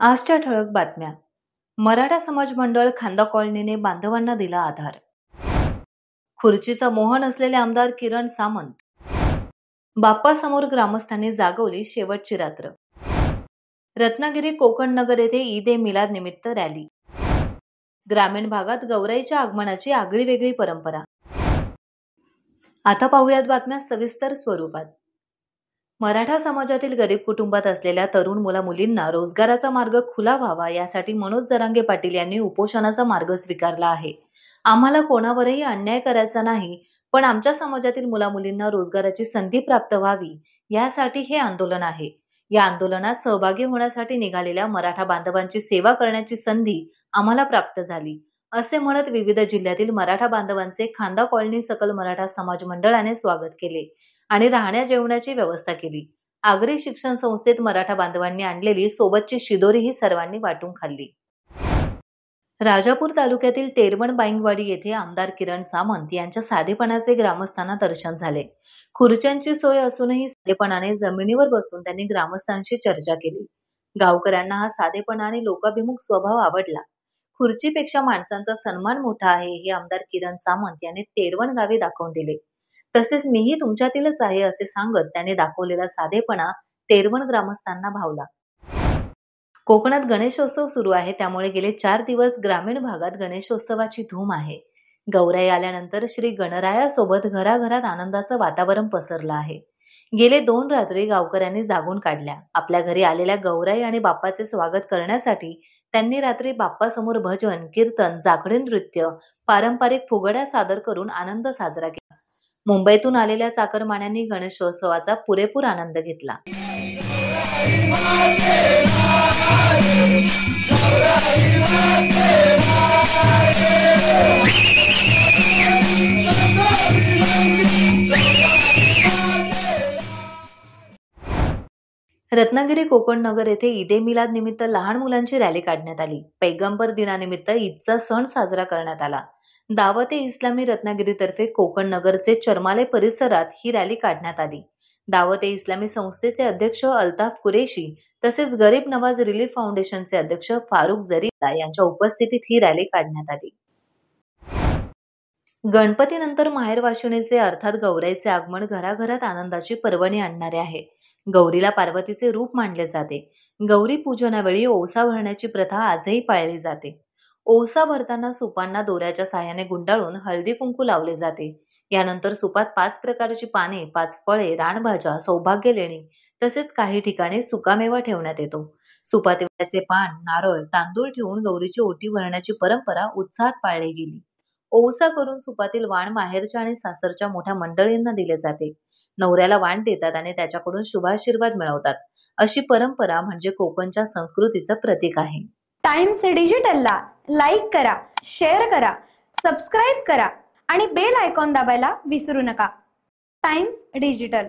आजच्या ठळक बातम्या. मराठा समाज मंडळ खांदा कॉलनीने बांधवांना दिला आधार. खुर्चीचा मोह नसलेले आमदार किरण सामंत. बाप्पासमोर ग्रामस्थांनी जागवली शेवटची रात्र. रत्नागिरी कोकण नगर येथे ईद ए मिलाद निमित्त रॅली. ग्रामीण भागात गौराईच्या आगमनाची आगळी वेगळी परंपरा. आता पाहूयात बातम्या सविस्तर स्वरूपात. मराठा समाजातील गरीब कुटुंबात असलेल्या तरुण मुला-मुलींना रोजगाराचा मार्ग खुला व्हावा यासाठी मनोज जरांगे पाटील यांनी उपोषणाचा मार्ग स्वीकारला आहे. आम्हाला कोणावरही अन्याय करायचा नाही, पण आमच्या समाजातील मुला-मुलींना रोजगाराची संधी प्राप्त व्हावी यासाठी हे आंदोलन आहे. या आंदोलनात सहभागी होण्यासाठी निघालेल्या मराठा बांधवांची सेवा करण्याची संधी आम्हाला प्राप्त झाली, असे म्हणत विविध जिल्ह्यातील मराठा बांधवांचे खांदा कॉलनी सकल मराठा समाज मंडळाने स्वागत केले आणि राहण्या जेवणाची व्यवस्था केली. आगरी शिक्षण संस्थेत मराठा बांधवांनी आणलेली सोबतची शिदोरीही सर्वांनी वाटून खाल्ली. राजापूर तालुक्यातील तेरवण बाईंगवाडी येथे आमदार किरण सामंत यांच्या साधेपणाचे ग्रामस्थांना दर्शन झाले. खुर्च्यांची सोय असूनही साधेपणाने जमिनीवर बसून त्यांनी ग्रामस्थांशी चर्चा केली. गावकऱ्यांना हा साधेपणा आणि लोकाभिमुख स्वभाव आवडला. खुर्चीपेक्षा माणसांचा सन्मान मोठा आहे हे आमदार किरण सामंत यांनी तेरवण गावी दाखवून दिले. तसेच मीही तुमच्यातीलच आहे असे सांगत त्यांनी दाखवलेला साधेपणा तेरवण ग्रामस्थांना भावला. कोकणात गणेशोत्सव सुरू आहे, त्यामुळे गेले 4 दिवस ग्रामीण भागात गणेशोत्सवाची धूम आहे. गौराई आल्यानंतर श्री गणरायासोबत घराघरात आनंदाचं वातावरण पसरलं आहे. गेले 2 रात्री गावकऱ्यांनी जागून काढल्या. आपल्या घरी आलेल्या गौराई आणि बाप्पाचे स्वागत करण्यासाठी त्यांनी रात्री बाप्पासमोर भजन, कीर्तन, जाखडी नृत्य, पारंपरिक फुगड्या सादर करून आनंद साजरा केला. मुंबईतून आलेल्या चाकरमान्यांनी गणेशोत्सवाचा पुरेपूर आनंद घेतला. रत्नागिरी कोकण नगर येथे ईद ए मिलाद निमित्त लहान मुलांची रॅली काढण्यात आली. पैगंबर दिनानिमित्त ईदचा सण साजरा करण्यात आला. दावत ए इस्लामी रत्नागिरीतर्फे कोकण नगरचे चरमाले परिसरात ही रॅली काढण्यात आली. दावत ए इस्लामी संस्थेचे अध्यक्ष अल्ताफ कुरेशी तसेच गरीब नवाज रिलीफ फाउंडेशनचे अध्यक्ष फारुख जरीला यांच्या उपस्थितीत ही रॅली काढण्यात आली. गणपतीनंतर माहेरवाशिणीचे अर्थात गौराईचे आगमन घराघरात आनंदाची पर्वणी आणणारे आहे. गौरीला पार्वतीचे रूप मानले जाते. गौरी पूजनावेळी ओवसा भरण्याची प्रथा आजही पाळली जाते. ओवसा भरताना सुपांना दोऱ्याच्या साहाय्याने गुंडाळून हळदी कुंकू लावले जाते. यानंतर सुपात 5 प्रकारची पाने, 5 फळे, रानभाज्या, सौभाग्य लेणी तसेच काही ठिकाणी सुकामेवा ठेवण्यात येतो. सुपात विड्याचे पान, नारळ, तांदूळ ठेवून गौरीची ओटी भरण्याची परंपरा उत्साहात पाळली गेली. ओवसा करून सुपातील वाण माहेरच्या आणि सासरच्या मोठ्या मंडळींना दिले जाते. नवऱ्याला वाण देतात आणि त्याच्याकडून शुभाशीर्वाद मिळवतात. अशी परंपरा म्हणजे कोकणच्या संस्कृतीचं प्रतीक आहे. टाइम्स डिजिटलला लाईक करा, शेअर करा, सबस्क्राईब करा आणि बेल आयकॉन दाबायला विसरू नका. Times digital.